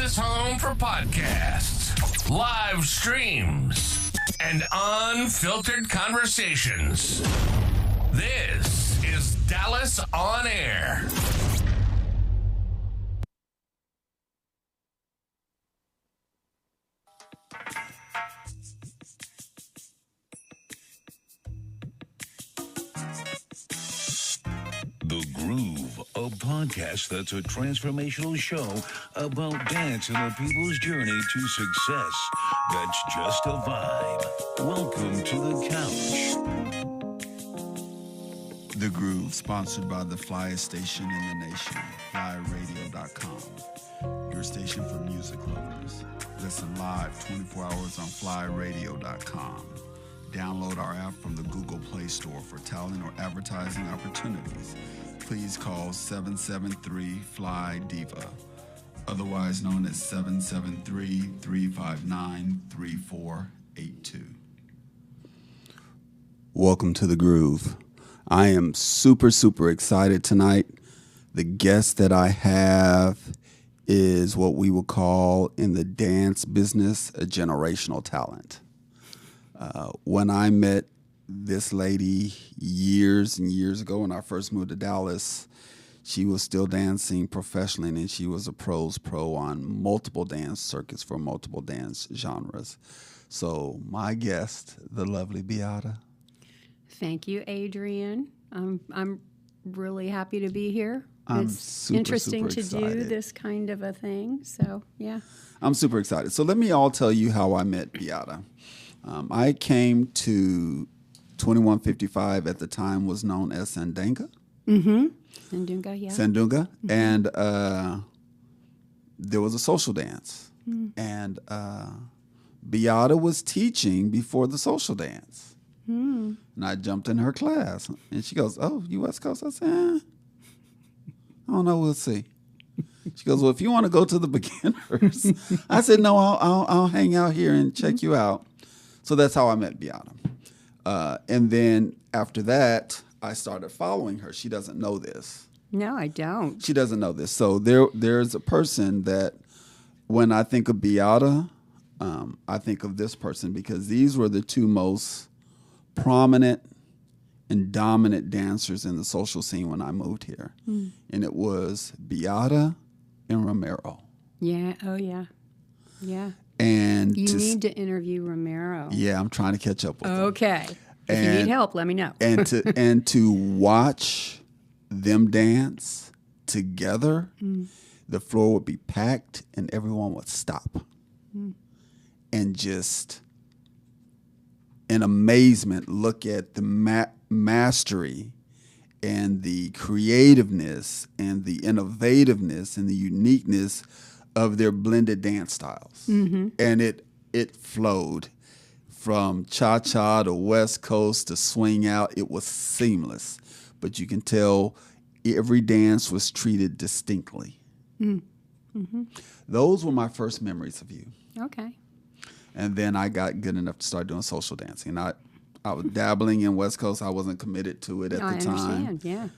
fastest home for podcasts, live streams, and unfiltered conversations. This is Dallas On Air. The Groove, a podcast that's a transformational show about dance and a people's journey to success. That's just a vibe. Welcome to the couch. The Groove, sponsored by the flyest station in the nation, flyradio.com. Your station for music lovers. Listen live 24 hours on flyradio.com. Download our app from the Google Play Store for talent or advertising opportunities. Please call 773-FLY-DIVA, otherwise known as 773-359-3482. Welcome to The Groove. I am super excited tonight. The guest that I have is what we would call in the dance business a generational talent. When I met this lady years and years ago when I first moved to Dallas, she was still dancing professionally, and she was a pro's pro on multiple dance circuits for multiple dance genres. So my guest, the lovely Beata. Thank you, Adrian. I'm really happy to be here. It's super interesting to excited. do this kind of a thing. So, yeah. I'm super excited. So let me tell you how I met Beata. I came to 2155 at the time was known as Sandunga. Mm-hmm. Sandunga, yeah. Sandunga. Mm-hmm. And there was a social dance. Mm-hmm. And Beata was teaching before the social dance. Mm-hmm. And I jumped in her class. And she goes, "Oh, you West Coast?" I said, I don't know. We'll see. She goes, "Well, if you want to go to the beginners." I said, "No, I'll hang out here and check you out." So that's how I met Beata. And then after that, I started following her. She doesn't know this. No, I don't. She doesn't know this. So there's a person that when I think of Beata, I think of this person because these were the two most prominent and dominant dancers in the social scene when I moved here. Mm. And it was Beata and Romero. Yeah. Oh, yeah. Yeah. And you need to interview Romero. Yeah, I'm trying to catch up with him. Okay. If you need help, let me know. and to watch them dance together, the floor would be packed and everyone would stop. And just in amazement look at the mastery and the creativeness and the innovativeness and the uniqueness of their blended dance styles. Mm-hmm. And it flowed from cha-cha to West Coast to swing out. It was seamless. But you can tell every dance was treated distinctly. Mm-hmm. Those were my first memories of you. Okay. And then I got good enough to start doing social dancing. I was dabbling in West Coast. I wasn't committed to it at the time. I understand, yeah.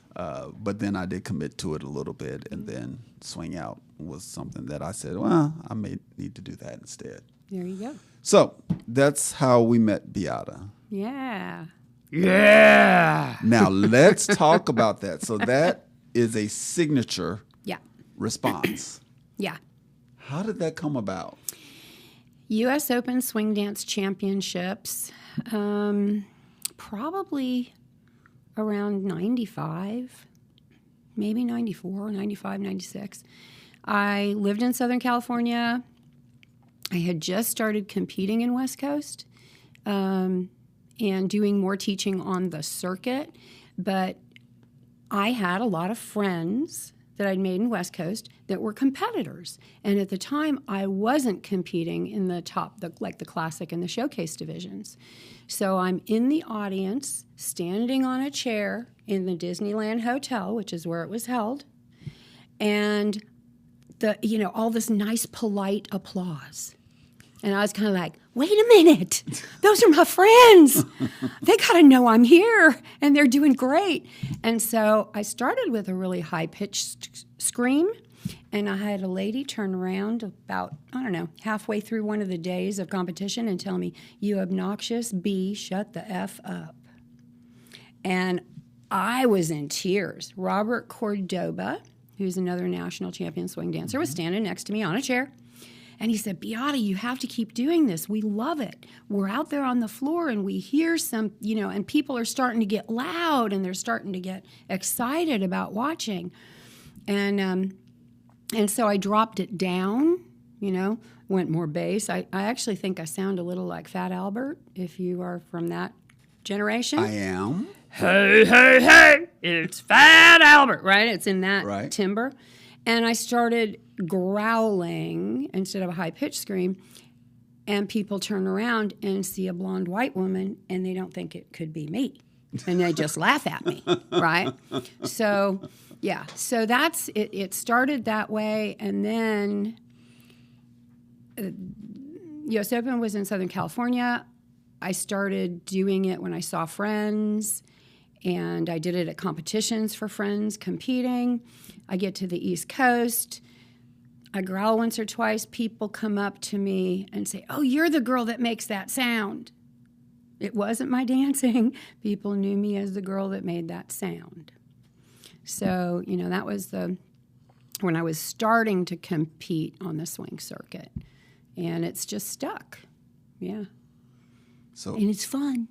But then I did commit to it a little bit, and then swing out was something that I said, well, I may need to do that instead. There you go. So that's how we met Beata. Yeah. Yeah. Now let's talk about that. So that is a signature response. Yeah. How did that come about? U.S. Open Swing Dance Championships, probably around 95, maybe 94, 95, 96. I lived in Southern California. I had just started competing in West Coast and doing more teaching on the circuit, but I had a lot of friends that I'd made in West Coast that were competitors. And at the time, I wasn't competing in the top, like the classic and the showcase divisions. So I'm in the audience, standing on a chair in the Disneyland Hotel, which is where it was held, and all this nice, polite applause. And I was kind of like, wait a minute, those are my friends. They got to know I'm here, and they're doing great. And so I started with a really high-pitched scream, And I had a lady turn around about, I don't know, halfway through one of the days of competition and tell me, "You obnoxious bee, shut the F up." And I was in tears. Robert Cordoba, who's another national champion swing dancer, was standing next to me on a chair. And he said, "Beata, you have to keep doing this. We love it. We're out there on the floor and we hear some, and people are starting to get loud and they're starting to get excited about watching." And so I dropped it down, went more bass. I actually think I sound a little like Fat Albert, if you are from that generation. I am. Hey, hey, hey, it's Fat Albert, right? It's in that Right. timbre. And I started growling instead of a high-pitched scream, and people turn around and see a blonde white woman, and they don't think it could be me. And they just laugh at me, right? So, yeah. So that's it. It started that way, and then U.S. Open was in Southern California. I started doing it when I saw friends, and I did it at competitions for friends competing. I get to the East Coast. I growl once or twice. People come up to me and say, "Oh, you're the girl that makes that sound." It wasn't my dancing. People knew me as the girl that made that sound. So, that was when I was starting to compete on the swing circuit. And it's just stuck. Yeah. So And it's fun.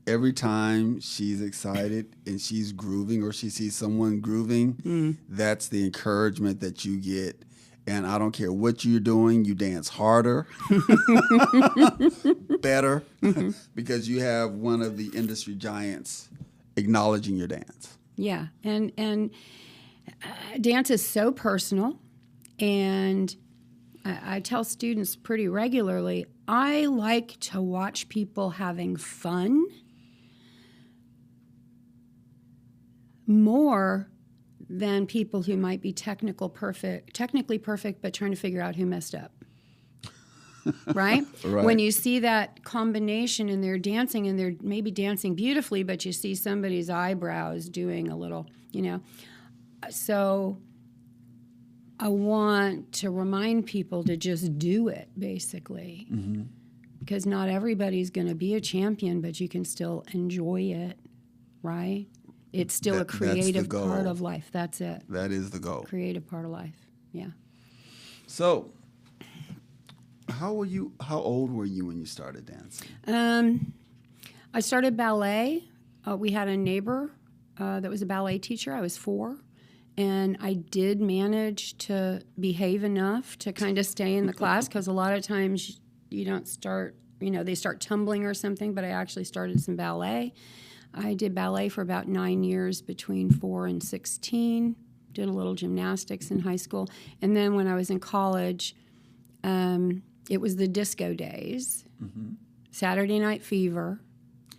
every time she's excited and she's grooving or she sees someone grooving, that's the encouragement that you get. And I don't care what you're doing, you dance harder, better, because you have one of the industry giants acknowledging your dance. Yeah. And dance is so personal. And I tell students pretty regularly, I like to watch people having fun more than people who might be technically perfect, but trying to figure out who messed up. Right? Right. When you see that combination and they're dancing and they're maybe dancing beautifully, but you see somebody's eyebrows doing a little, So I want to remind people to just do it, basically. Mm-hmm. Because not everybody's going to be a champion, but you can still enjoy it, right? It's still a creative part of life. That's it. That is the goal. Creative part of life. Yeah. So, how old were you when you started dancing? I started ballet. We had a neighbor that was a ballet teacher. I was 4. And I did manage to behave enough to kind of stay in the class, because a lot of times you don't start, they start tumbling or something, but I actually started some ballet. I did ballet for about 9 years between 4 and 16, did a little gymnastics in high school. And then when I was in college, it was the disco days, Saturday Night Fever.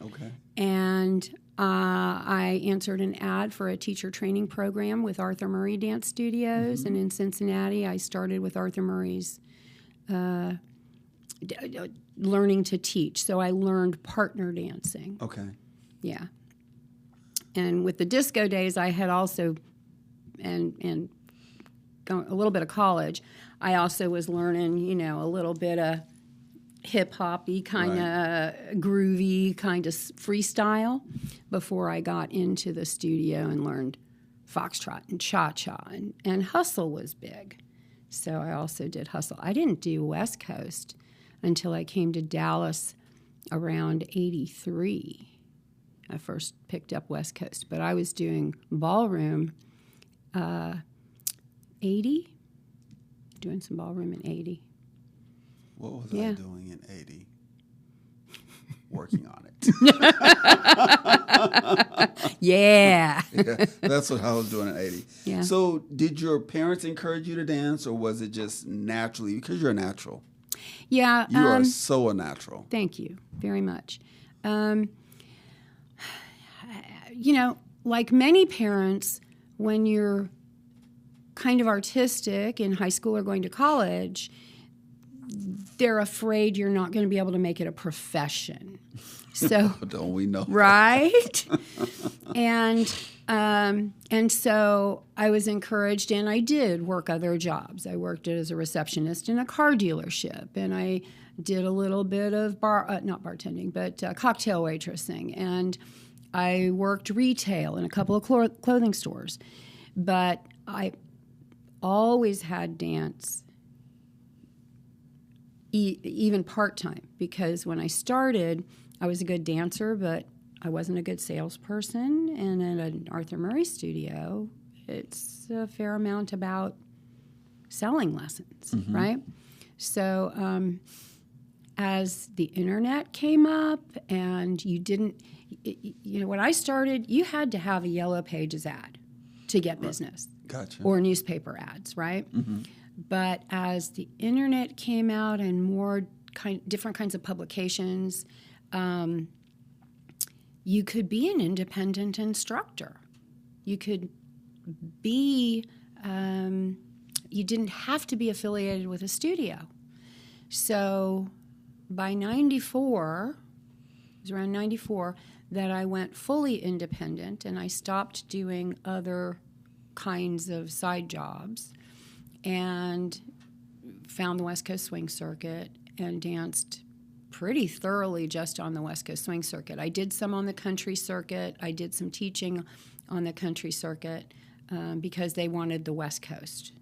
Okay. And I answered an ad for a teacher training program with Arthur Murray Dance Studios. And in Cincinnati, I started with Arthur Murray's learning to teach. So I learned partner dancing. Okay. Yeah. And with the disco days, I had also, and a little bit of college, I also was learning, a little bit of hip-hop-y, kind of groovy, kind of freestyle before I got into the studio and learned foxtrot and cha-cha. And hustle was big. So I also did hustle. I didn't do West Coast until I came to Dallas around 83. I first picked up West Coast, but I was doing ballroom 80, doing some ballroom in 80. What was I doing in 80? Working on it. Yeah. That's what I was doing in 80. Yeah. So did your parents encourage you to dance, or was it just naturally? Because you're a natural. Yeah. You are so a natural. Thank you very much. Like many parents, when you're kind of artistic in high school or going to college, they're afraid you're not going to be able to make it a profession. So Don't we know? right? And so I was encouraged, and I did work other jobs. I worked as a receptionist in a car dealership, and I did a little bit of not bartending, but cocktail waitressing, and I worked retail in a couple of clothing stores. But I always had dance, even part-time, because when I started, I was a good dancer, but I wasn't a good salesperson. And at an Arthur Murray studio, it's a fair amount about selling lessons, right? So as the internet came up and when I started, you had to have a Yellow Pages ad to get business. Gotcha. Or newspaper ads, right? But as the internet came out and more different kinds of publications, you could be an independent instructor. You could be, you didn't have to be affiliated with a studio. So by 94, it was around 94, that I went fully independent, and I stopped doing other kinds of side jobs and found the West Coast Swing Circuit and danced pretty thoroughly just on the West Coast Swing Circuit. I did some on the country circuit. I did some teaching on the country circuit because they wanted the West Coast.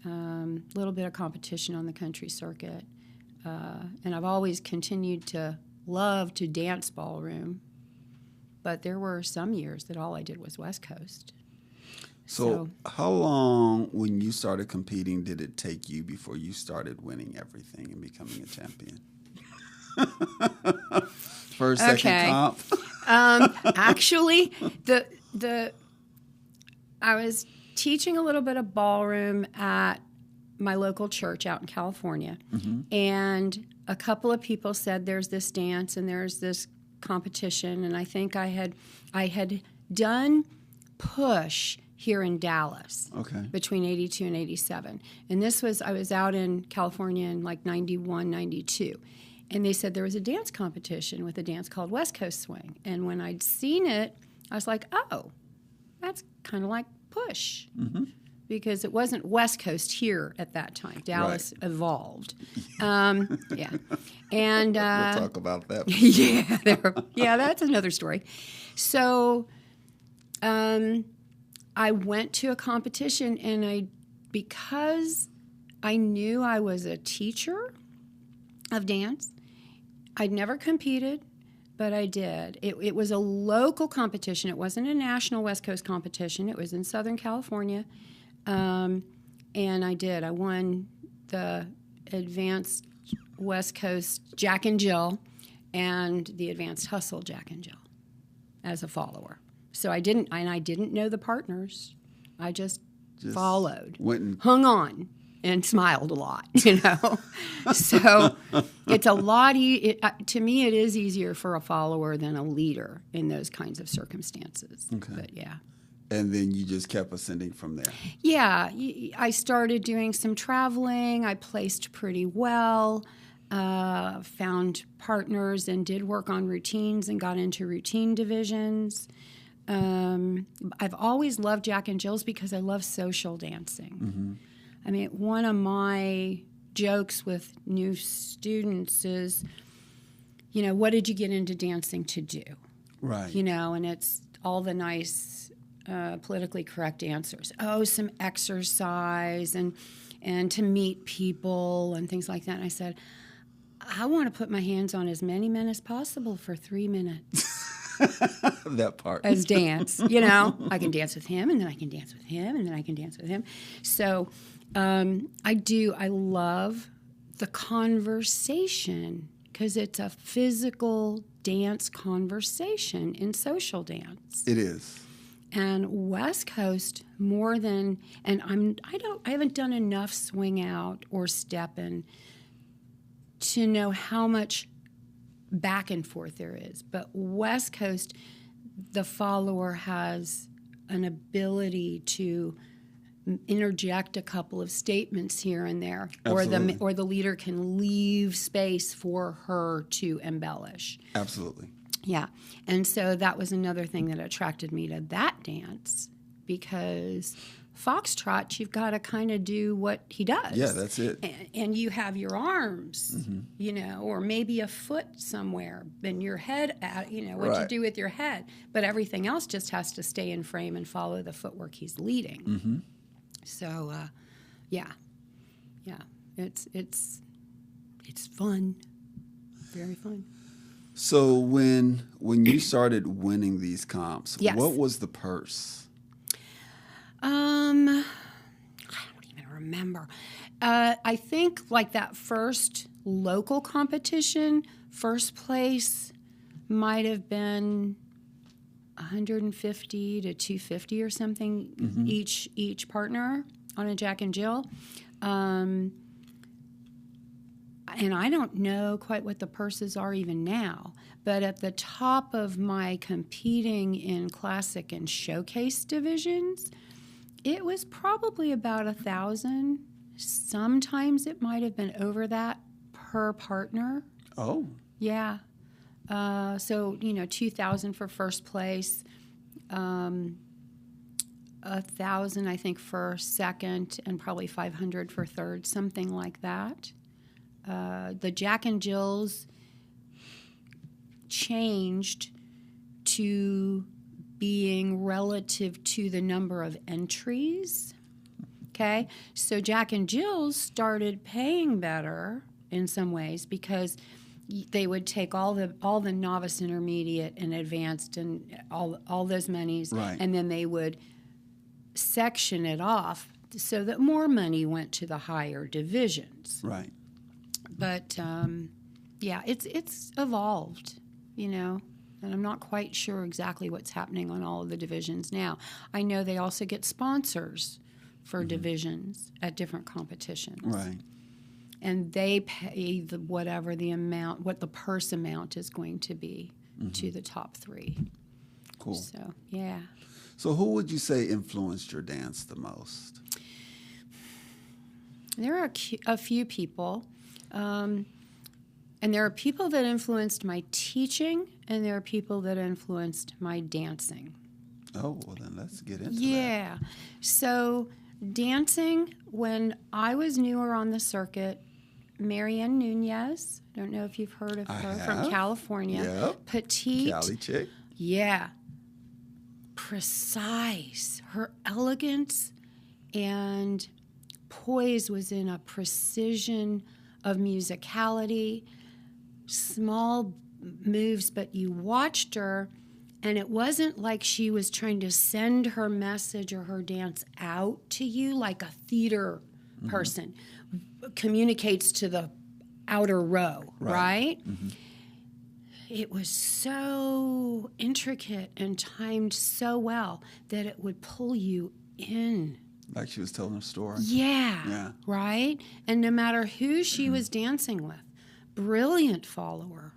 Little bit of competition on the country circuit. And I've always continued to love to dance ballroom, but there were some years that all I did was West Coast. So how long, when you started competing, did it take you before you started winning everything and becoming a champion? First, second comp? Actually, I was teaching a little bit of ballroom at my local church out in California, and a couple of people said there's this dance and there's this competition, and I think I had done push here in Dallas between 82 and 87. And I was out in California in like 91, 92. And they said there was a dance competition with a dance called West Coast Swing. And when I'd seen it, I was like, oh, that's kind of like push. Because it wasn't West Coast here at that time. Dallas evolved. Yeah. And we'll talk about that. Yeah, that's another story. So I went to a competition, and because I knew I was a teacher of dance, I'd never competed, but I did. It was a local competition. It wasn't a national West Coast competition. It was in Southern California. And I did. I won the Advanced West Coast Jack and Jill and the Advanced Hustle Jack and Jill as a follower. So I didn't know the partners. I just followed, hung on, and smiled a lot, So it's a lot. To me, it is easier for a follower than a leader in those kinds of circumstances. Okay. But yeah. And then you just kept ascending from there. Yeah, I started doing some traveling. I placed pretty well. Found partners and did work on routines and got into routine divisions. I've always loved Jack and Jill's because I love social dancing. I mean, one of my jokes with new students is, what did you get into dancing to do? Right. And it's all the nice politically correct answers. Oh, some exercise and to meet people and things like that. And I said, I want to put my hands on as many men as possible for 3 minutes. That part. As dance. I can dance with him, and then I can dance with him, and then I can dance with him. So I love the conversation because it's a physical dance conversation in social dance. It is. And West Coast more than, and I haven't done enough swing out or steppin' to know how much back and forth there is. But West Coast, the follower has an ability to interject a couple of statements here and there, Absolutely. or the leader can leave space for her to embellish. Absolutely. Yeah. And so that was another thing that attracted me to that dance, because foxtrot, you've got to kind of do what he does. Yeah, that's it. And you have your arms, you know, or maybe a foot somewhere, and your head, you know, what you Right. do with your head. But everything else just has to stay in frame and follow the footwork he's leading. So, yeah, it's fun, very fun. So when you started winning these comps, Yes. what was the purse? I don't even remember. I think like that first local competition, first place might have been $150 to $250 or something each partner on a Jack and Jill. And I don't know quite what the purses are even now, but at the top of my competing in classic and showcase divisions, it was probably about $1,000. Sometimes it might have been over that per partner. Oh, Yeah. So, you know, $2,000 for first place, $1,000 I think for second, and probably $500 for third, something like that. The Jack and Jills changed to being relative to the number of entries. Okay, so Jack and Jills started paying better in some ways because they would take all the novice, intermediate, and advanced, and all those monies, Right. and then they would section it off so that more money went to the higher divisions. right. But yeah, it's evolved, you know, and I'm not quite sure exactly what's happening on all of the divisions now. I know they also get sponsors for divisions at different competitions. Right. And they pay what the purse amount is going to be to the top three. Cool. So, yeah. So who would you say influenced your dance the most? There are a few people. And there are people that influenced my teaching, and there are people that influenced my dancing. Oh, well then let's get into that. Yeah. So dancing, when I was newer on the circuit, Marianne Nunez, don't know if you've heard of her, from have. California. Yep. Petite. Cali chick. Yeah. Precise. Her elegance and poise was in a precision of musicality, small moves, but you watched her, and it wasn't like she was trying to send her message or her dance out to you like a theater person communicates to the outer row, right? It was so intricate and timed so well that it would pull you in. Like she was telling a story. Yeah. Right? And no matter who she was dancing with, brilliant follower.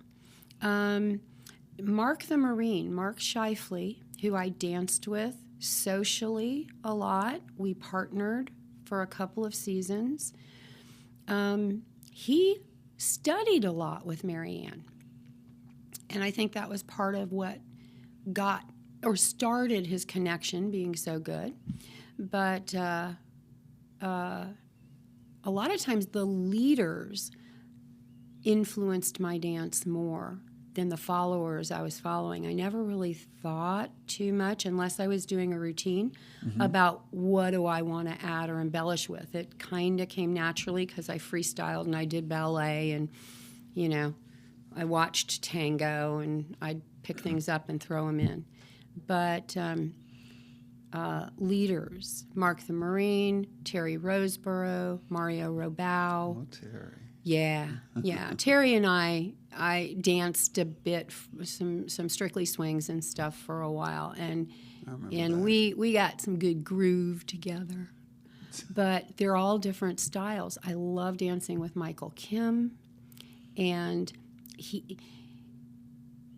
Mark the Marine, Mark Shifley, who I danced with socially a lot. We partnered for a couple of seasons. He studied a lot with Marianne. And I think that was part of what started his connection being so good. But a lot of times the leaders influenced my dance more than the followers I was following. I never really thought too much, unless I was doing a routine, about what do I want to add or embellish with. It kind of came naturally because I freestyled and I did ballet, and, you know, I watched tango, and I'd pick things up and throw them in. But leaders, Mark the Marine, Terry Roseborough, Mario Robau. Oh, Terry. Yeah. Terry and I danced a bit, some Strictly Swings and stuff for a while, and we got some good groove together. But they're all different styles. I love dancing with Michael Kim, and he,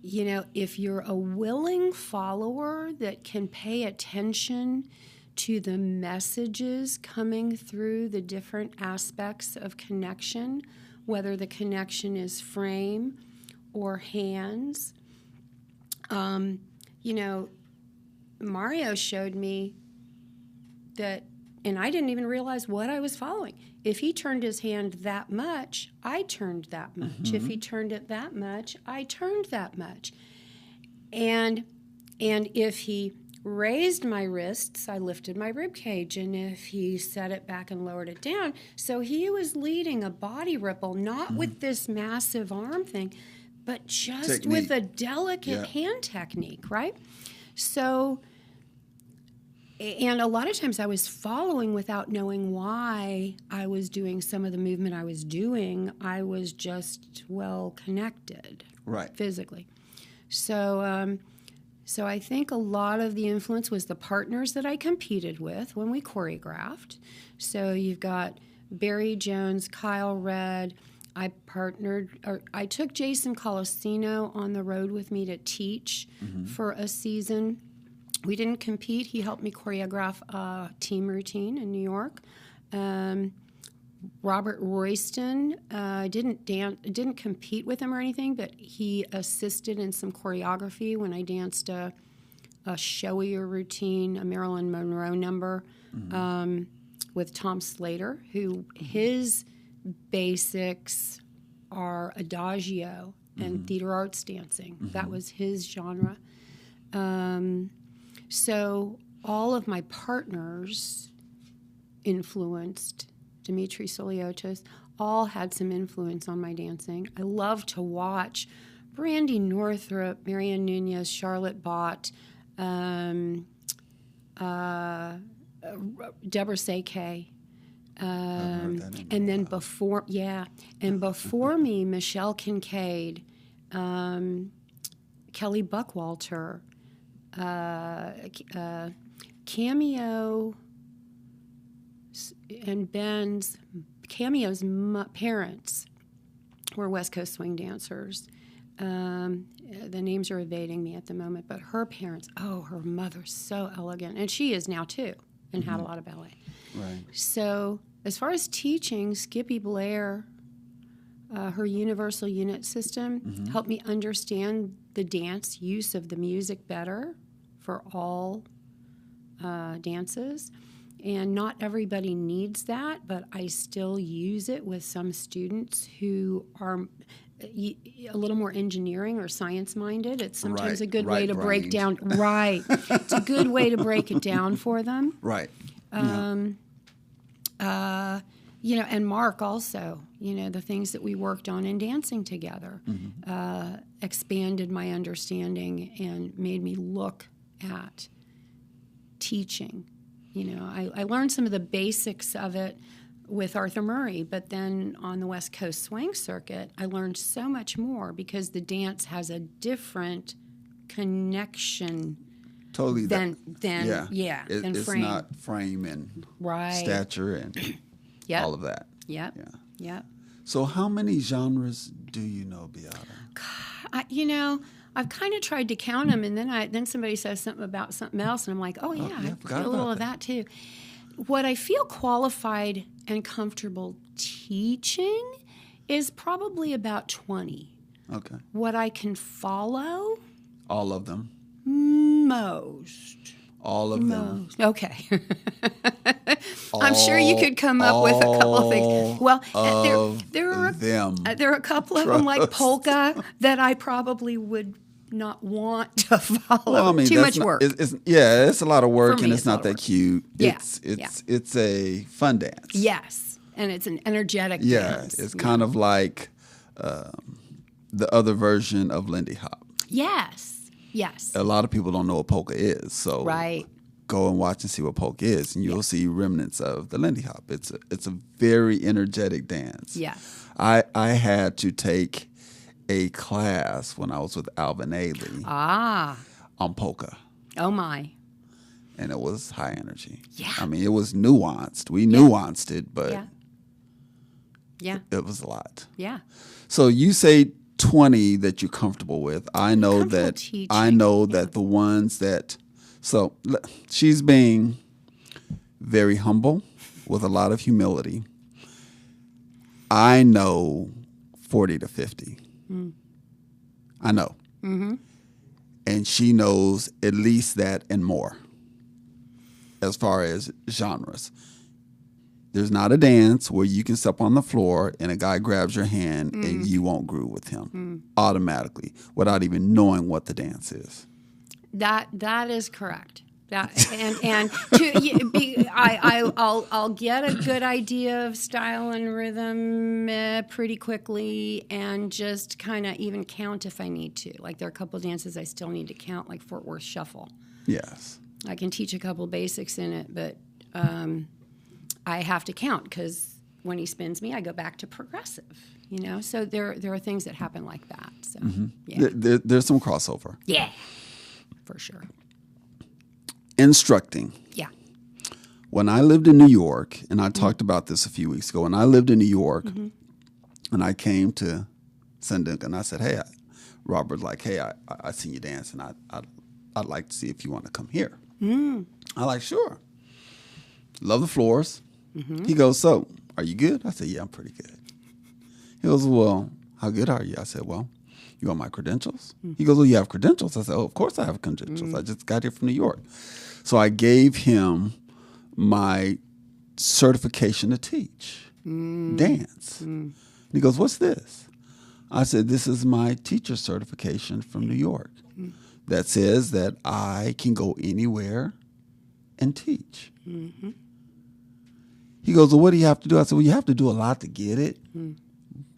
you know, if you're a willing follower that can pay attention to the messages coming through the different aspects of connection, whether the connection is frame or hands. Mario showed me that, and I didn't even realize what I was following. If he turned his hand that much, I turned that much. Mm-hmm. If he turned it that much, I turned that much. And if he raised my wrists, I lifted my rib cage, and if he set it back and lowered it down, so he was leading a body ripple, not with this massive arm thing, but just technique. With a delicate hand technique, right? So, and a lot of times I was following without knowing why I was doing some of the movement I was doing. I was just well connected, physically. So, so I think a lot of the influence was the partners that I competed with when we choreographed. So you've got Barry Jones, Kyle Redd. I took Jason Colosino on the road with me to teach for a season. We didn't compete. He helped me choreograph a team routine in New York. Robert Royston, didn't compete with him or anything, but he assisted in some choreography when I danced a showier routine, a Marilyn Monroe number, with Tom Slater, who his basics are adagio and theater arts dancing. That was his genre. So all of my partners influenced Dimitri Soliotis, all had some influence on my dancing. I love to watch Brandy Northrup, Marianne Nunez, Charlotte Bott, Deborah Seike, and then before me, Michelle Kincaid, Kelly Buckwalter, Cameo. And Cameo's parents were West Coast swing dancers. The names are evading me at the moment, but her parents, her mother's so elegant. And she is now too, and had a lot of ballet. Right. So as far as teaching, Skippy Blair, her universal unit system helped me understand the dance use of the music better for all dances. And not everybody needs that, but I still use it with some students who are a little more engineering or science-minded. It's sometimes a good way to break down. Right. It's a good way to break it down for them. Right. And Mark also, the things that we worked on in dancing together expanded my understanding and made me look at teaching. I learned some of the basics of it with Arthur Murray, but then on the West Coast swing circuit, I learned so much more because the dance has a different connection. Totally. Than it's frame. Not frame and stature and all of that. Yep. So how many genres do you know, Beata? I've kind of tried to count them, and then somebody says something about something else, and I'm like, I feel a little of that too. What I feel qualified and comfortable teaching is probably about 20. Okay. What I can follow? All of them? Most. All of them? Okay. I'm sure you could come up with a couple of things. Well, there are a couple of them like polka that I probably would not want to follow. Well, I mean, too much work. It's a lot of work, and it's not that work. Cute. It's a fun dance. Yes, and it's an energetic dance. It's kind of like the other version of Lindy Hop. Yes. A lot of people don't know what polka is, so go and watch and see what polka is, and you'll see remnants of the Lindy Hop. It's a very energetic dance. Yeah. I had to take a class when I was with Alvin Ailey on polka. Oh, my. And it was high energy. Yeah. I mean, it was nuanced. We nuanced it, but it was a lot. Yeah. So you say 20 that you're comfortable with. I know that teaching. that the ones that, so she's being very humble, with a lot of humility. I know 40 to 50. I know. And she knows at least that and more as far as genres. There's not a dance where you can step on the floor and a guy grabs your hand and you won't groove with him automatically without even knowing what the dance is. That is correct. I'll get a good idea of style and rhythm pretty quickly, and just kind of even count if I need to. Like, there are a couple of dances I still need to count, like Fort Worth Shuffle. Yes. I can teach a couple basics in it, but I have to count, because when he spins me, I go back to progressive. So there are things that happen like that. So yeah, There's some crossover. Yeah, for sure. Instructing. Yeah. When I lived in New York, and I talked about this a few weeks ago, when I lived in New York, and I came to Sundunk, and I said, hey, Robert's like, hey, I seen you dance, and I'd like to see if you want to come here. I'm like, sure. Love the floors. He goes, so, are you good? I said, yeah, I'm pretty good. He goes, well, how good are you? I said, well, you want my credentials? He goes, well, you have credentials? I said, oh, of course I have credentials. I just got here from New York. So I gave him my certification to teach dance. And he goes, what's this? I said, this is my teacher certification from New York that says that I can go anywhere and teach. He goes, well, what do you have to do? I said, well, you have to do a lot to get it.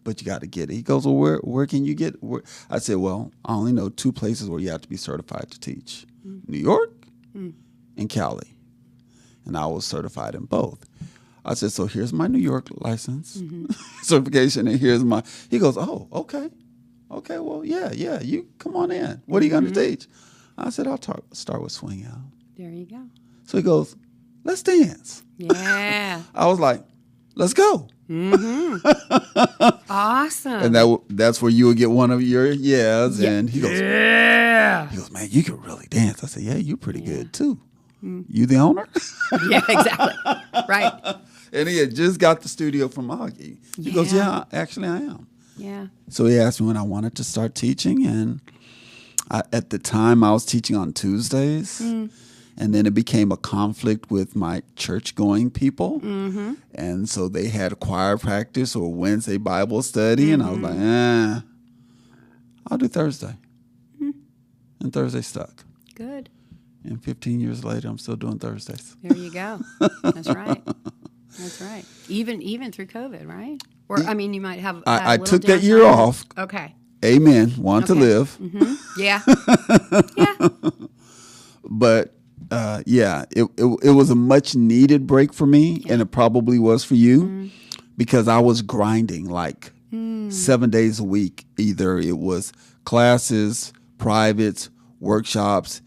But you got to get it. He goes, well, where can you get? I said, well, I only know 2 places where you have to be certified to teach. New York and Cali. And I was certified in both. I said, so here's my New York license, certification, and here's my, he goes, oh, okay. Okay, well, yeah, you come on in. What are you going to teach? I said, I'll start with swing out. There you go. So he goes, let's dance. Yeah. I was like, let's go. Awesome. And that's where you would get one of your yeahs. Yeah. And he goes, yeah. He goes, man, you can really dance. I said, yeah, you're pretty good too. You the owner? Yeah, exactly. Right. And he had just got the studio from Augie. He goes, yeah, actually I am. Yeah. So he asked me when I wanted to start teaching. And at the time I was teaching on Tuesdays. And then it became a conflict with my church-going people. And so they had choir practice or Wednesday Bible study. And I was like, I'll do Thursday. And Thursday stuck. Good. And 15 years later, I'm still doing Thursdays. There you go. That's right. That's right. Even through COVID, right? Or, I mean, you might have I took that year off. Okay. Amen. Want to live. Yeah. Yeah. But it was a much needed break for me, and it probably was for you, because I was grinding like 7 days a week. Either it was classes, privates, workshops,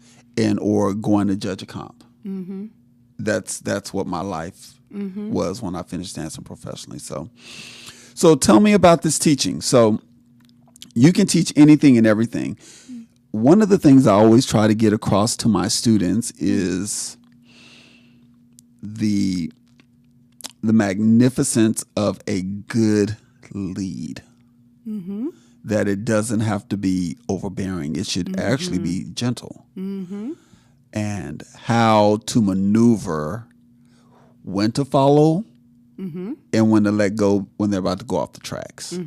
or going to judge a comp. That's what my life was when I finished dancing professionally. So tell me about this teaching. So you can teach anything and everything. One of the things I always try to get across to my students is the magnificence of a good lead. That it doesn't have to be overbearing. It should actually be gentle. And how to maneuver when to follow and when to let go when they're about to go off the tracks.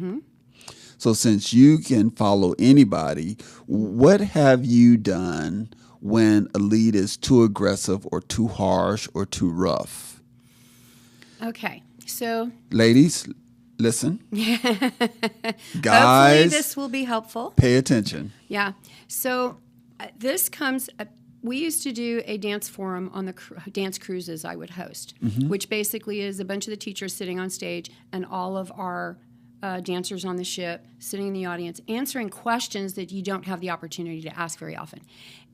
So since you can follow anybody, what have you done when a lead is too aggressive or too harsh or too rough? Okay, so ladies, listen. Guys, hopefully this will be helpful. Pay attention. Yeah. So this comes. We used to do a dance forum on the dance cruises I would host, which basically is a bunch of the teachers sitting on stage and all of our dancers on the ship sitting in the audience answering questions that you don't have the opportunity to ask very often.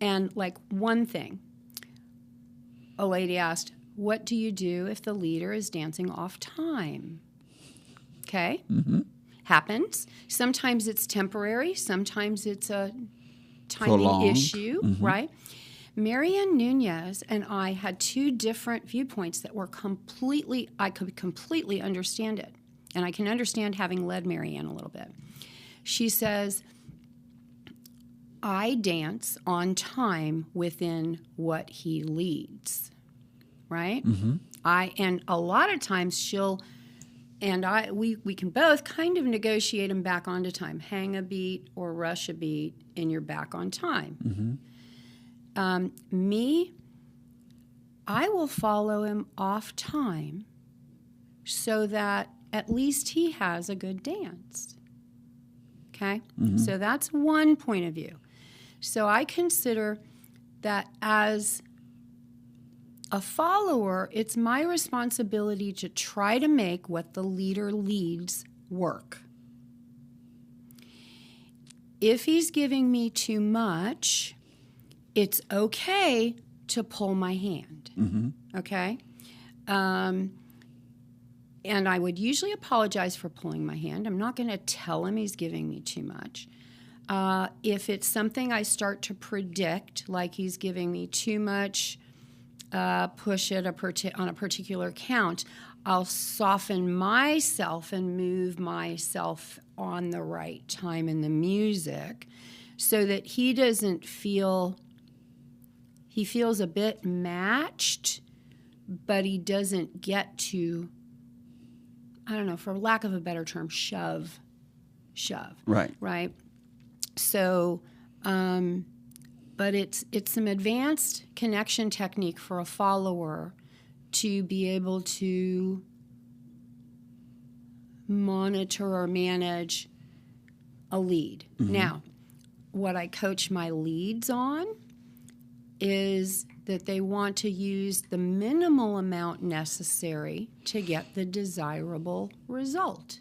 And like one thing, a lady asked, what do you do if the leader is dancing off time? Okay. Happens. Sometimes it's temporary. Sometimes it's a timing issue, right? Marian Nunez and I had two different viewpoints that were I could completely understand it. And I can understand having led Marianne a little bit. She says, I dance on time within what he leads, right? Mm-hmm. And a lot of times we can both kind of negotiate him back onto time. Hang a beat or rush a beat, and you're back on time. Mm-hmm. I will follow him off time so that at least he has a good dance. Okay? Mm-hmm. So that's one point of view. So I consider that as a follower, it's my responsibility to try to make what the leader leads work. If he's giving me too much, it's okay to pull my hand. Mm-hmm. Okay? And I would usually apologize for pulling my hand. I'm not going to tell him he's giving me too much. If it's something I start to predict, like he's giving me too much push on a particular count, I'll soften myself and move myself on the right time in the music so that he doesn't feel, he feels a bit matched, but he doesn't get to, I don't know, for lack of a better term, shove. Right? So, but it's some advanced connection technique for a follower to be able to monitor or manage a lead. Mm-hmm. Now, what I coach my leads on is that they want to use the minimal amount necessary to get the desirable result.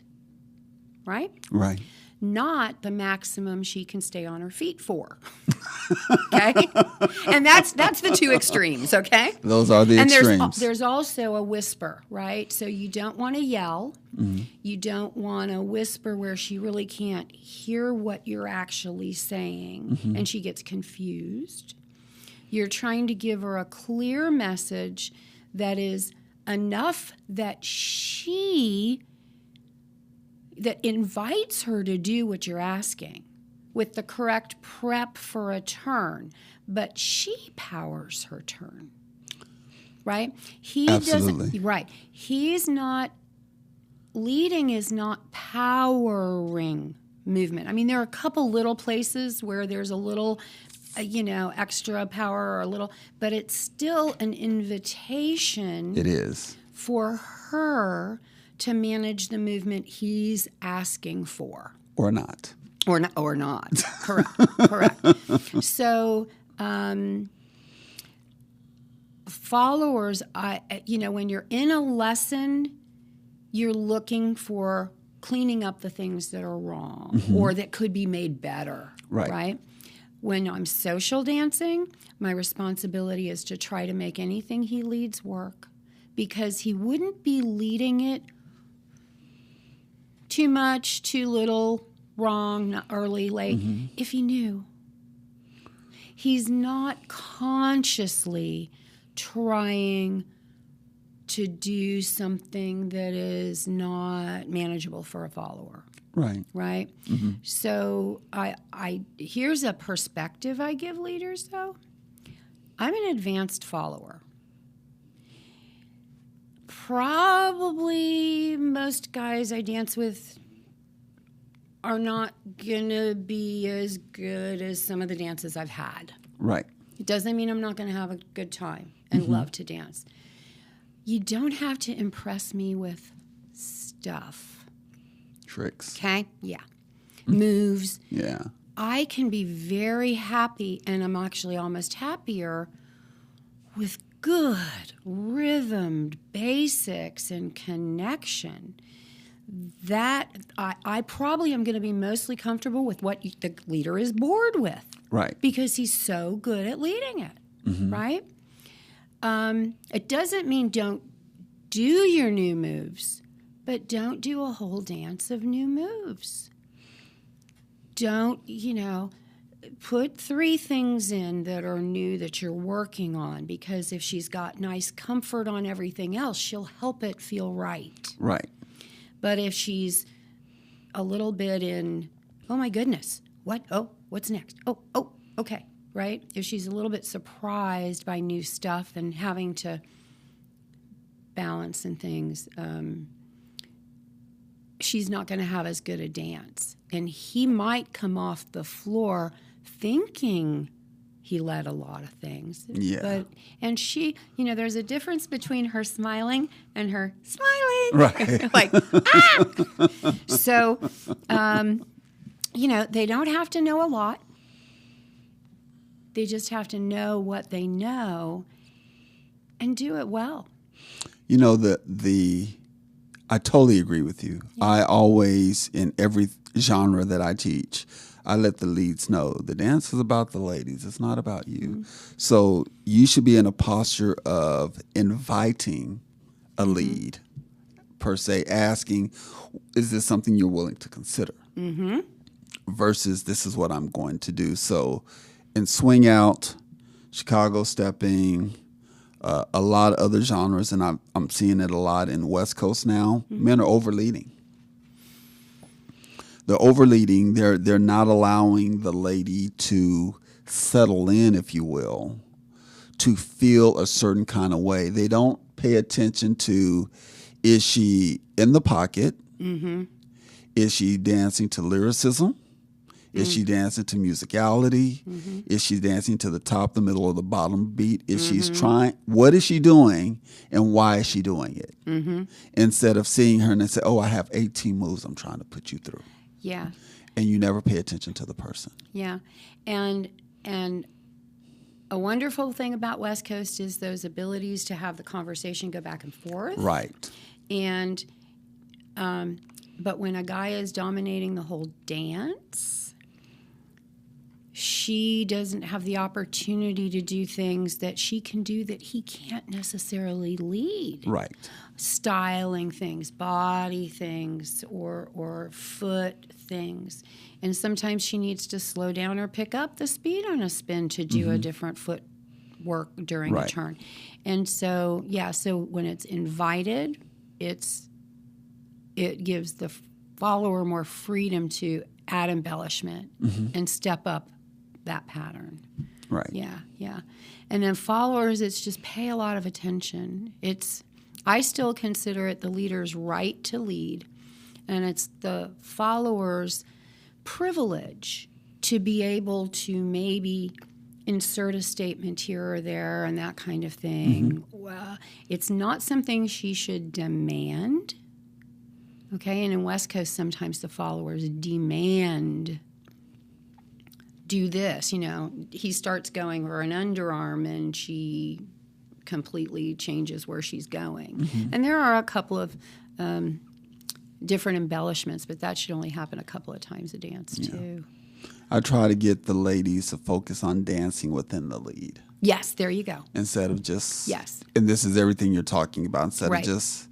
Right? Right. Not the maximum she can stay on her feet for. Okay? And that's the two extremes, okay? Those are the extremes. And there's also a whisper, right? So you don't want to yell. Mm-hmm. You don't want to whisper where she really can't hear what you're actually saying, mm-hmm. and she gets confused. You're trying to give her a clear message that is enough that that invites her to do what you're asking with the correct prep for a turn, but she powers her turn, right? Absolutely. Right. He's not, leading is not powering movement. I mean, there are a couple little places where there's a little, extra power or a little, but it's still an invitation. It is. For her to manage the movement he's asking for. Or not. Or not. Correct. So, followers, when you're in a lesson, you're looking for cleaning up the things that are wrong, mm-hmm. or that could be made better. Right? When I'm social dancing, my responsibility is to try to make anything he leads work, because he wouldn't be leading it too much, too little, wrong, not early, late, mm-hmm. if he knew. He's not consciously trying to do something that is not manageable for a follower. Right? Mm-hmm. So here's a perspective I give leaders, though. I'm an advanced follower. Probably most guys I dance with are not going to be as good as some of the dances I've had. Right. It doesn't mean I'm not going to have a good time and mm-hmm. love to dance. You don't have to impress me with stuff. Tricks. Okay? Yeah. Moves. Yeah. I can be very happy, and I'm actually almost happier with good rhythmed basics and connection. That I probably am going to be mostly comfortable with what the leader is bored with. Right. Because he's so good at leading it. Mm-hmm. Right? It doesn't mean don't do your new moves, but don't do a whole dance of new moves. Don't, put 3 things in that are new that you're working on, because if she's got nice comfort on everything else, she'll help it feel right. Right. But if she's a little bit in, oh my goodness, what? Oh, what's next? Oh, okay, right? If she's a little bit surprised by new stuff and having to balance and things, she's not going to have as good a dance. And he might come off the floor thinking he led a lot of things. Yeah. And she, there's a difference between her smiling and her smiling. Right. Like, ah! So, they don't have to know a lot. They just have to know what they know and do it well. I totally agree with you. Yeah. I always, in every genre that I teach, I let the leads know the dance is about the ladies. It's not about you. Mm-hmm. So you should be in a posture of inviting a lead, per se, asking, is this something you're willing to consider? Mm-hmm. Versus, this is what I'm going to do. So in swing out, Chicago stepping, a lot of other genres, and I'm seeing it a lot in West Coast now. Mm-hmm. Men are overleading. They're overleading. They're not allowing the lady to settle in, if you will, to feel a certain kind of way. They don't pay attention to, is she in the pocket? Mm-hmm. Is she dancing to lyricism? Is she dancing to musicality? Mm-hmm. Is she dancing to the top, the middle, or the bottom beat? Is she's trying? What is she doing, and why is she doing it? Mm-hmm. Instead of seeing her and then say, "Oh, I have 18 moves I'm trying to put you through." Yeah. And you never pay attention to the person. Yeah, and a wonderful thing about West Coast is those abilities to have the conversation go back and forth. Right. And but when a guy is dominating the whole dance, she doesn't have the opportunity to do things that she can do that he can't necessarily lead. Right. Styling things, body things, or foot things. And sometimes she needs to slow down or pick up the speed on a spin to do a different foot work during a turn. And so, so when it's invited, it gives the follower more freedom to add embellishment and step up that pattern. Right. Yeah. And then followers, it's just pay a lot of attention. I still consider it the leader's right to lead, and it's the follower's privilege to be able to maybe insert a statement here or there and that kind of thing. Well, it's not something she should demand. Okay, and in West Coast, sometimes the followers demand, do this. He starts going for an underarm and she completely changes where she's going. Mm-hmm. And there are a couple of different embellishments, but that should only happen a couple of times a dance, too. I try to get the ladies to focus on dancing within the lead. Yes, there you go. Instead of just... Yes. And this is everything you're talking about. Instead of just...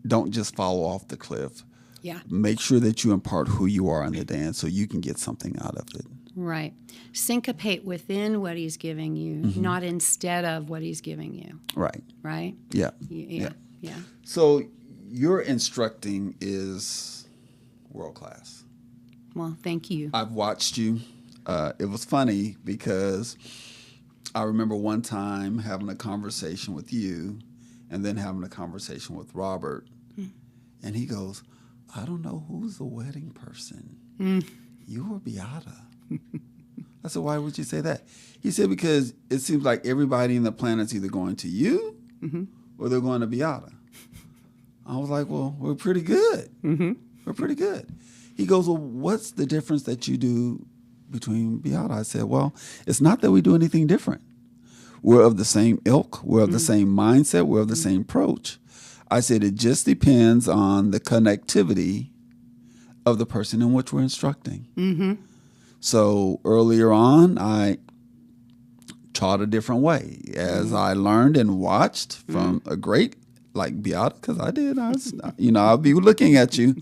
Don't just follow off the cliff. Yeah. Make sure that you impart who you are in the dance so you can get something out of it. Right. Syncopate within what he's giving you, not instead of what he's giving you. Right. Right? Yeah. Yeah. So your instructing is world class. Well, thank you. I've watched you. It was funny because I remember one time having a conversation with you and then having a conversation with Robert. And he goes, I don't know who's the wedding person. You or Beata? I said, why would you say that? He said, because it seems like everybody in the planet's either going to you or they're going to Beata. I was like, well, we're pretty good. We're pretty good. He goes, well, what's the difference that you do between Beata? I said, well, it's not that we do anything different. We're of the same ilk. We're of the same mindset. We're of the same approach. I said, it just depends on the connectivity of the person in which we're instructing. So earlier on, I taught a different way as I learned and watched from a great, like Beata, because I did. I'll be looking at you.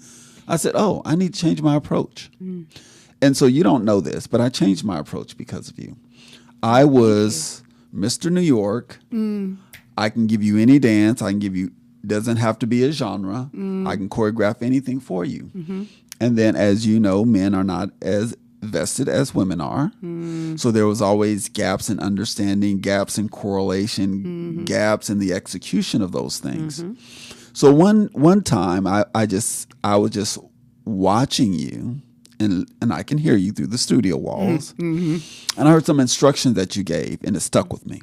I said, oh, I need to change my approach. And so you don't know this, but I changed my approach because of you. I was Mr. New York. I can give you any dance. I can give you, doesn't have to be a genre. I can choreograph anything for you. And then, as you know, men are not as vested as women are. So there was always gaps in understanding, gaps in correlation, gaps in the execution of those things. So one time I was just watching you, and I can hear you through the studio walls. And I heard some instructions that you gave, and it stuck with me.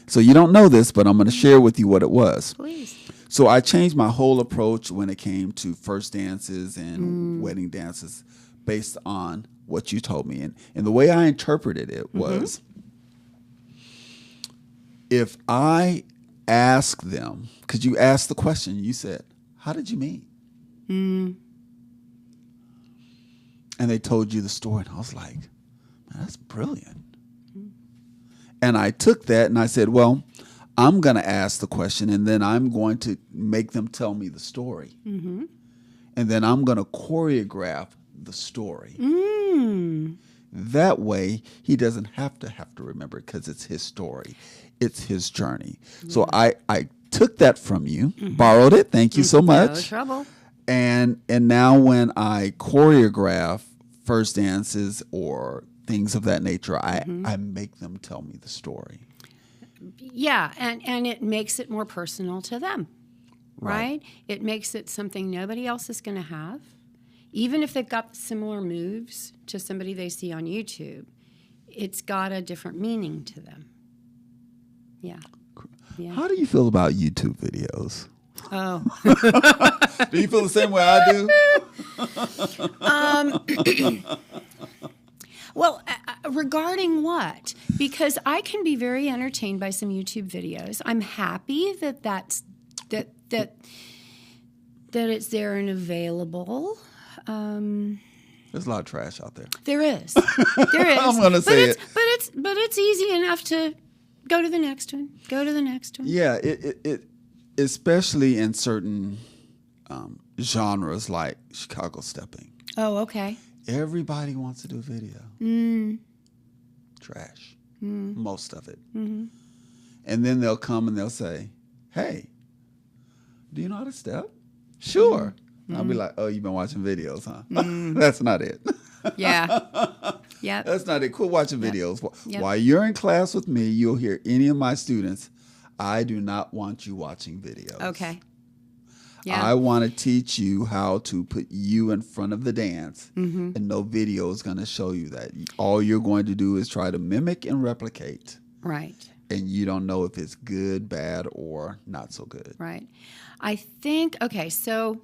So you don't know this, but I'm going to share with you what it was. Please. So I changed my whole approach when it came to first dances and wedding dances based on what you told me. And the way I interpreted it was, if I ask them, because you asked the question, you said, how did you meet? And they told you the story, and I was like, man, that's brilliant. And I took that and I said, well, I'm going to ask the question, and then I'm going to make them tell me the story. And then I'm going to choreograph the story. That way, he doesn't have to remember it because it's his story. It's his journey. So I took that from you, borrowed it. Thank you so much. No trouble. And now when I choreograph first dances or things of that nature, I make them tell me the story. Yeah, and it makes it more personal to them, right? It makes it something nobody else is going to have. Even if they've got similar moves to somebody they see on YouTube, it's got a different meaning to them. Yeah. How do you feel about YouTube videos? Oh. Do you feel the same way I do? Well, regarding what? Because I can be very entertained by some YouTube videos. I'm happy that that it's there and available. There's a lot of trash out there. There is. There is. I'm going to say it. But it's easy enough to go to the next one. Go to the next one. Yeah, it especially in certain genres like Chicago stepping. Oh, okay. Everybody wants to do video. Trash. Most of it. And then they'll come and they'll say, hey, do you know how to step? Sure. I'll be like, oh, you've been watching videos, huh? That's not it. Yeah. Yeah. That's not it. Quit watching videos. While you're in class with me, you'll hear any of my students, I do not want you watching videos. Okay. Yeah. I want to teach you how to put you in front of the dance, and no video is going to show you that. All you're going to do is try to mimic and replicate. Right. And you don't know if it's good, bad, or not so good. Right. I think, okay, so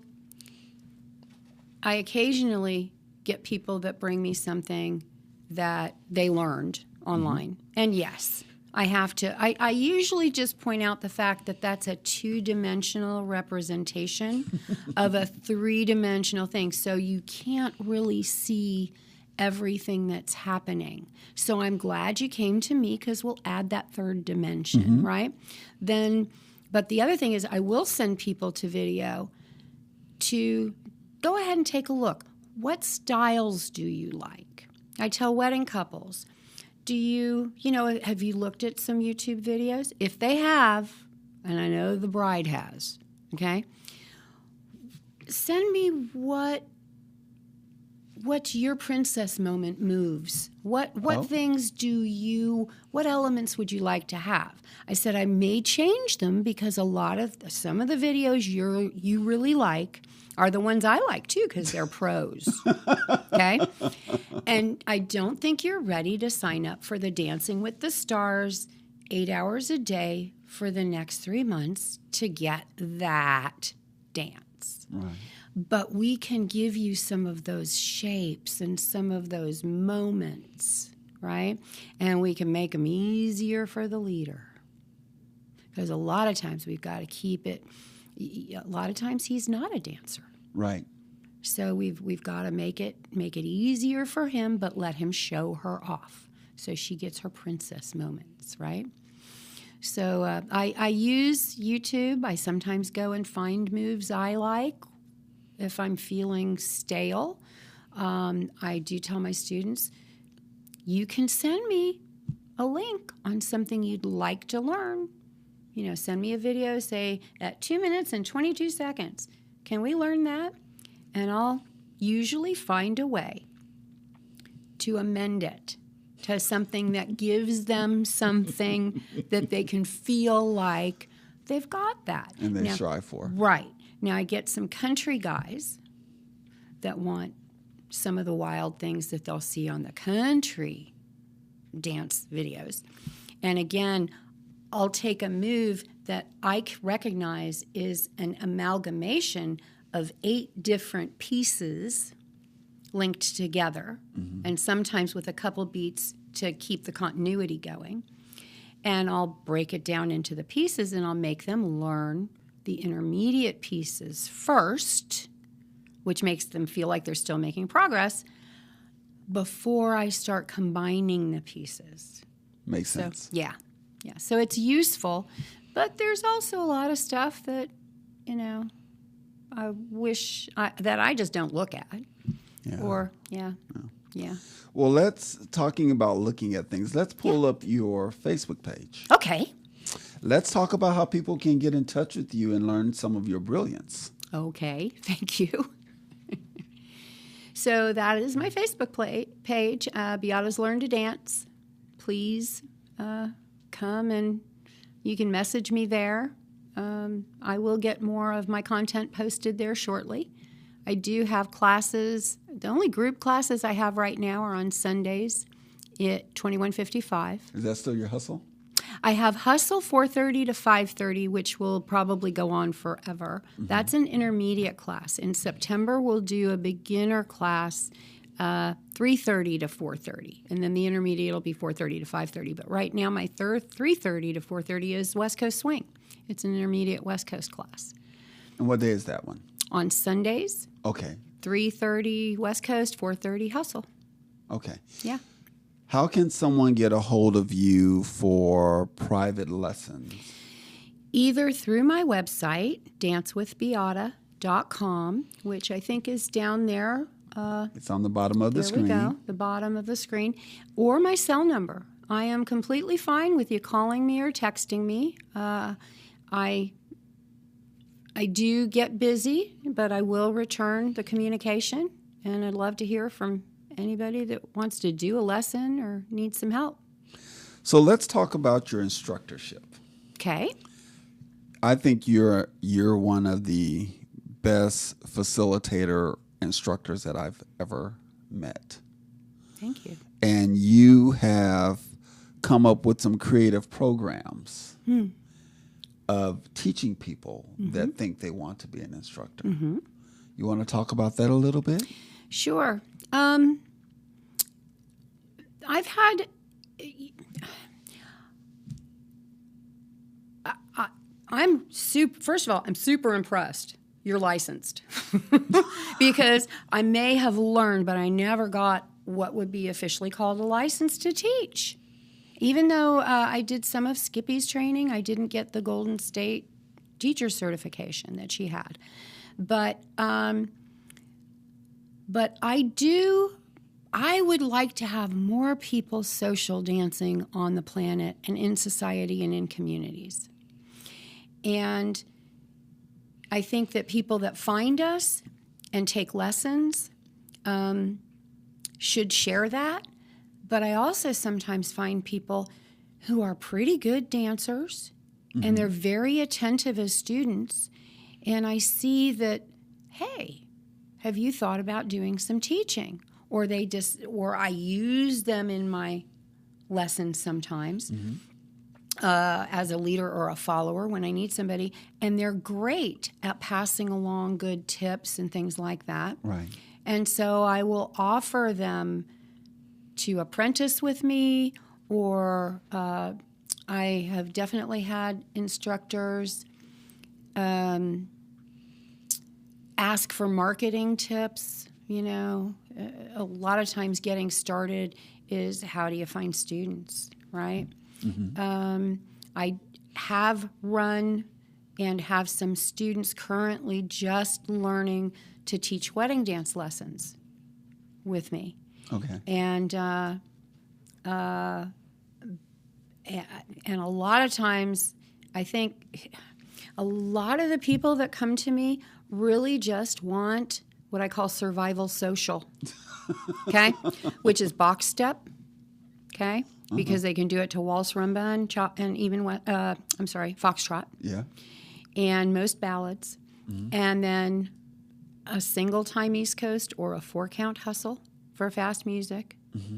I occasionally get people that bring me something that they learned online. And yes, I have to. I usually just point out the fact that that's a two-dimensional representation of a three-dimensional thing. So you can't really see everything that's happening. So I'm glad you came to me because we'll add that third dimension, right? But the other thing is I will send people to video to go ahead and take a look. What styles do you like? I tell wedding couples, have you looked at some YouTube videos? If they have, and I know the bride has, okay, send me what's your princess moment moves. What things what elements would you like to have? I said I may change them because some of the videos you really like are the ones I like too because they're pros. Okay? And I don't think you're ready to sign up for the Dancing with the Stars 8 hours a day for the next 3 months to get that dance. Right. But we can give you some of those shapes and some of those moments, right? And we can make them easier for the leader. Because a lot of times we've got to keep it. A lot of times he's not a dancer. Right. So we've got to make it easier for him, but let him show her off. So she gets her princess moments, right? So I use YouTube. I sometimes go and find moves I like if I'm feeling stale. I do tell my students, you can send me a link on something you'd like to learn. Send me a video, say, at 2 minutes and 22 seconds. Can we learn that? And I'll usually find a way to amend it to something that gives them something that they can feel like they've got that. And they strive for. Right. Now, I get some country guys that want some of the wild things that they'll see on the country dance videos. And again, I'll take a move that I recognize is an amalgamation of 8 different pieces linked together, and sometimes with a couple beats to keep the continuity going. And I'll break it down into the pieces, and I'll make them learn the intermediate pieces first, which makes them feel like they're still making progress, before I start combining the pieces. Makes sense. Yeah. So it's useful, but there's also a lot of stuff that, I wish that I just don't look at. Yeah. Yeah. Well, talking about looking at things, let's pull up your Facebook page. Okay. Let's talk about how people can get in touch with you and learn some of your brilliance. Okay. Thank you. So that is my Facebook page, Beata's Learn to Dance. Please come and you can message me there. I will get more of my content posted there shortly. I do have classes. The only group classes I have right now are on Sundays at 2155. Is that still your hustle? I have Hustle 4:30 to 5:30, which will probably go on forever. That's an intermediate class. In September, we'll do a beginner class, 3:30 to 4:30, and then the intermediate will be 4:30 to 5:30. But right now, my 3:30 to 4:30 is West Coast Swing. It's an intermediate West Coast class. And what day is that one? On Sundays. Okay. 3:30 West Coast, 4:30 Hustle. Okay. Yeah. How can someone get a hold of you for private lessons? Either through my website, dancewithbeata.com, which I think is down there. It's on the bottom of the screen. There we go, the bottom of the screen. Or my cell number. I am completely fine with you calling me or texting me. I do get busy, but I will return the communication, and I'd love to hear from anybody that wants to do a lesson or needs some help. So let's talk about your instructorship. Okay. I think you're one of the best facilitator instructors that I've ever met. Thank you. And you have come up with some creative programs of teaching people that think they want to be an instructor. You want to talk about that a little bit? Sure. I've had... First of all, I'm super impressed you're licensed. Because I may have learned, but I never got what would be officially called a license to teach. Even though I did some of Skippy's training, I didn't get the Golden State teacher certification that she had. But I would like to have more people social dancing on the planet and in society and in communities. And I think that people that find us and take lessons should share that. But I also sometimes find people who are pretty good dancers and they're very attentive as students. And I see that, hey, have you thought about doing some teaching? Or I use them in my lessons sometimes as a leader or a follower when I need somebody. And they're great at passing along good tips and things like that. Right. And so I will offer them to apprentice with me, or I have definitely had instructors ask for marketing tips. You know, a lot of times getting started is how do you find students, right? I have run and have some students currently just learning to teach wedding dance lessons. with me. Okay. And a lot of times, I think a lot of the people that come to me really just want what I call survival social, okay, which is box step, okay, because they can do it to waltz, rumba, and even foxtrot, Yeah. and most ballads, and then a single time East Coast or a 4-count hustle for fast music,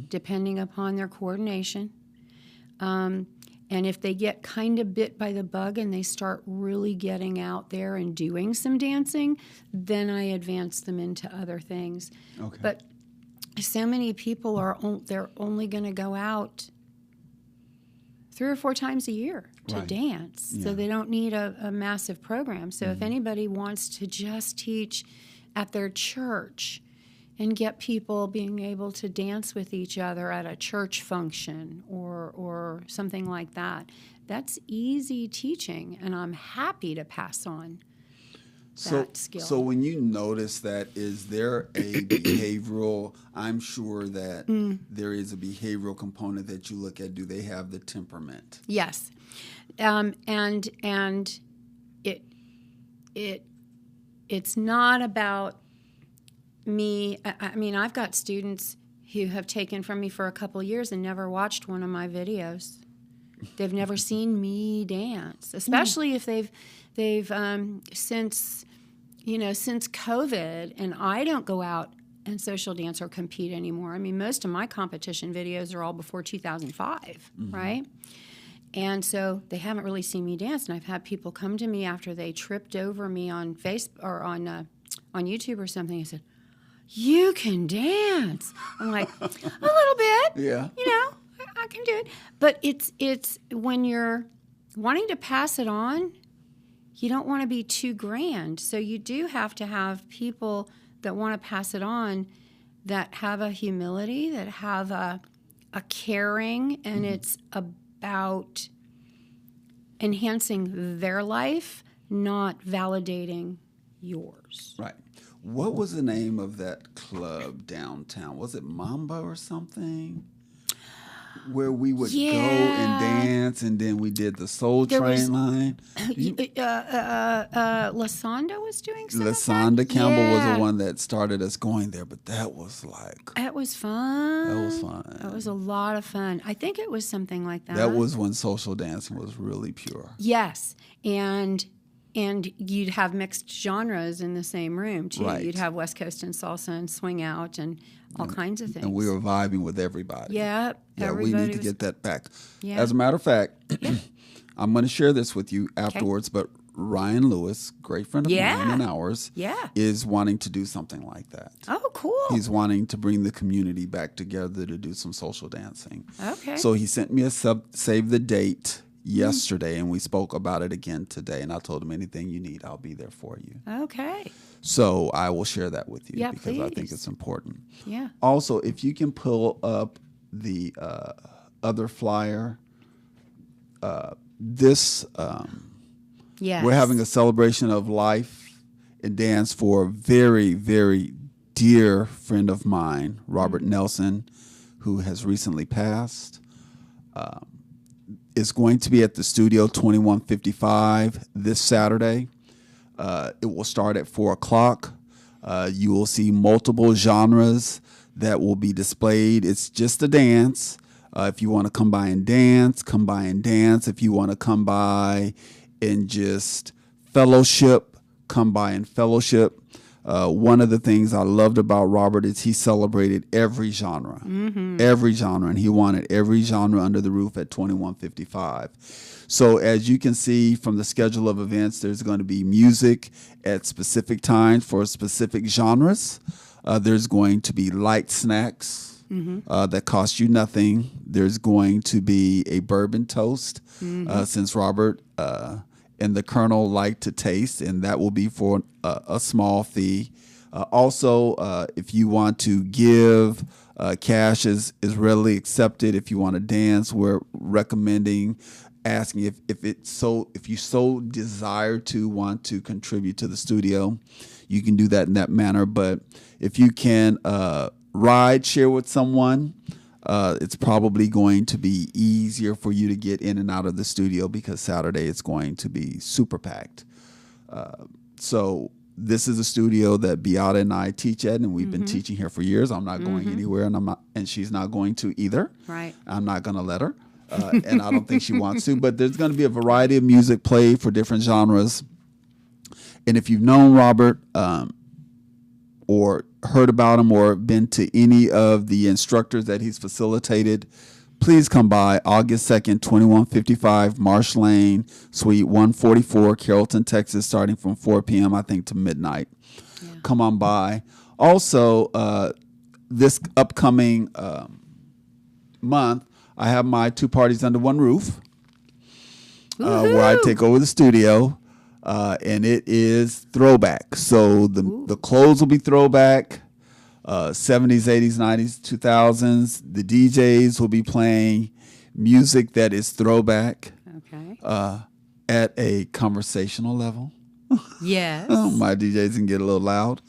depending upon their coordination. And if they get kind of bit by the bug and they start really getting out there and doing some dancing, then I advance them into other things. Okay. But so many people they're only going to go out 3 or 4 times a year to Right. dance. Yeah. So they don't need a massive program. So if anybody wants to just teach at their church and get people being able to dance with each other at a church function or something like that, that's easy teaching, and I'm happy to pass on that skill. So when you notice that, is there a behavioral, I'm sure that there is a behavioral component that you look at. Do they have the temperament? Yes. And it's not about me. I mean, I've got students who have taken from me for a couple of years and never watched one of my videos. They've never seen me dance, especially if they've since COVID, and I don't go out and social dance or compete anymore. I mean, most of my competition videos are all before 2005, right? And so they haven't really seen me dance, and I've had people come to me after they tripped over me on Facebook or on YouTube or something and said, "You can dance." I'm like, "A little bit, Yeah. I can do it." But it's when you're wanting to pass it on, you don't want to be too grand. So you do have to have people that want to pass it on that have a humility, that have a caring, and it's about enhancing their life, not validating yours. Right. What was the name of that club downtown? Was it Mamba or something? Where we would go and dance, and then we did the Soul Train line. Lasanda was doing something. Lasanda Campbell was the one that started us going there, but that was like... It was fun. That was fun. It was a lot of fun. I think it was something like that. That was when social dancing was really pure. Yes, and you'd have mixed genres in the same room, too. Right. You'd have West Coast and salsa and swing out and all kinds of things. And we were vibing with everybody. Yeah, we need to get that back. Yeah. As a matter of fact, I'm going to share this with you afterwards, but Ryan Lewis, great friend of mine and ours, is wanting to do something like that. Oh, cool. He's wanting to bring the community back together to do some social dancing. Okay. So he sent me a save the date yesterday, and we spoke about it again today, and I told him, anything you need, I'll be there for you. Okay. So I will share that with you because I think please. it's important. Yeah. Also, if you can pull up the other flyer, Yes. we're having a celebration of life and dance for a very, very dear friend of mine, Robert Nelson, who has recently passed. Is going to be at the studio 2155 this Saturday. It will start at 4:00. You will see multiple genres that will be displayed. It's just a dance. If you want to come by and dance, come by and dance. If you want to come by and just fellowship, come by and fellowship. One of the things I loved about Robert is he celebrated every genre, and he wanted every genre under the roof at 2155. So as you can see from the schedule of events, there's going to be music at specific times for specific genres. There's going to be light snacks that cost you nothing. There's going to be a bourbon toast, since Robert and the Colonel like to taste, and that will be for a small fee. Also, if you want to give, cash is readily accepted. If you want to dance, we're recommending asking if you so desire to want to contribute to the studio, you can do that in that manner. But if you can ride share with someone, it's probably going to be easier for you to get in and out of the studio because Saturday it's going to be super packed. So this is a studio that Beata and I teach at, and we've been teaching here for years. I'm not going anywhere, and she's not going to either. Right. I'm not going to let her, and I don't think she wants to. But there's going to be a variety of music played for different genres. And if you've known Robert or heard about him or been to any of the instructors that he's facilitated, please come by August 2nd, 2155 Marsh Lane, Suite 144, Carrollton, Texas, starting from 4 p.m., I think, to midnight. Yeah. Come on by. Also, this upcoming month, I have my 2 parties under one roof where I take over the studio, and it is throwback. So the clothes will be throwback. 70s, 80s, 90s, 2000s. The DJs will be playing music that is throwback. Okay. At a conversational level. Yes. My DJs can get a little loud.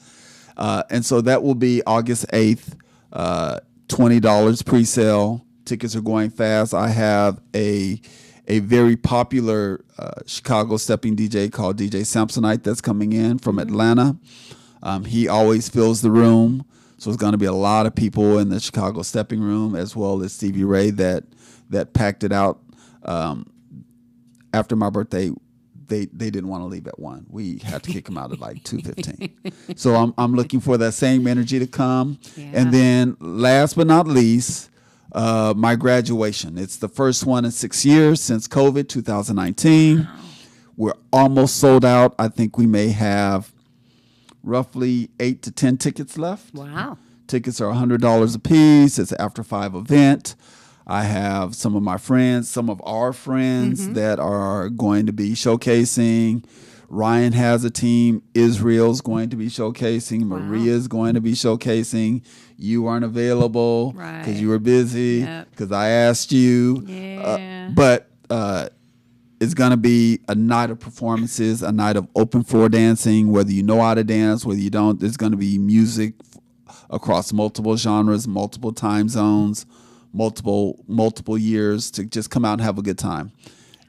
And so that will be August 8th, $20 pre-sale. Tickets are going fast. I have a very popular Chicago stepping DJ called DJ Samsonite that's coming in from Atlanta. He always fills the room. So it's going to be a lot of people in the Chicago stepping room, as well as Stevie Ray that packed it out. After my birthday, they didn't want to leave at 1. We had to kick them out at like 2:15. So I'm looking for that same energy to come. Yeah. And then last but not least, my graduation. It's the first one in 6 years since COVID, 2019. Wow. We're almost sold out. I think we may have roughly 8 to 10 tickets left. Wow. Tickets are $100 a piece. It's an after 5 event. I have some of my friends, some of our friends that are going to be showcasing. Ryan has a team. Israel's going to be showcasing. Wow. Maria's going to be showcasing. You aren't available because you were busy because I asked you. Yeah. But it's going to be a night of performances, a night of open floor dancing, whether you know how to dance, whether you don't. There's going to be music across multiple genres, multiple time zones, multiple years to just come out and have a good time.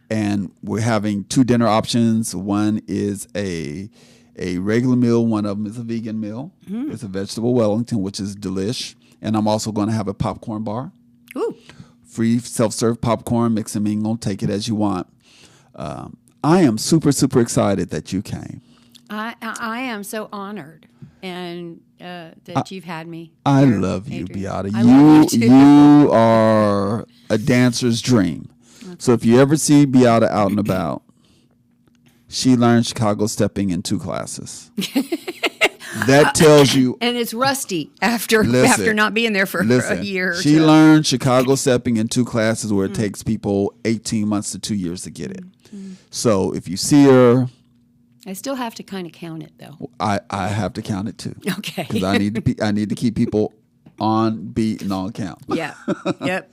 And we're having 2 dinner options. One is a regular meal. One of them is a vegan meal. It's a vegetable Wellington, which is delish. And I'm also going to have a popcorn bar. Ooh. Free self-serve popcorn, mix and mingle, take it as you want. I am super, super excited that you came. I am so honored and that you've had me. I here, love you, Adrian. Beata. I love you too. You are a dancer's dream. Okay. So if you ever see Beata out and about, she learned Chicago stepping in 2 classes. That tells you. And it's rusty after not being there for a year or She so. learned Chicago stepping in 2 classes where it takes people 18 months to 2 years to get it. So if you see her. I still have to kind of count it, though. I have to count it, too. Okay. Because I need to keep people on beat and on count. Yeah. Yep.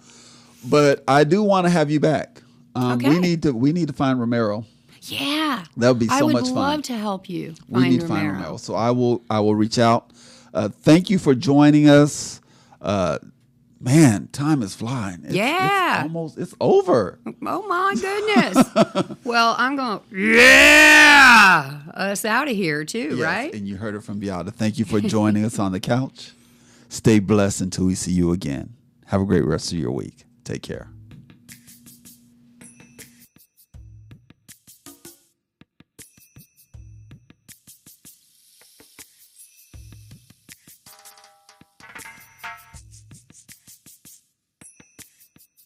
But I do want to have you back. Okay. We need to find Romero. Yeah. That would be so much fun. I would love to help you We need to find Romero. So I will reach out. Thank you for joining us. Man, time is flying. It's over. Oh my goodness. Well, I'm going us out of here too, yes, right? And you heard it from Beata. Thank you for joining us on the couch. Stay blessed until we see you again. Have a great rest of your week. Take care.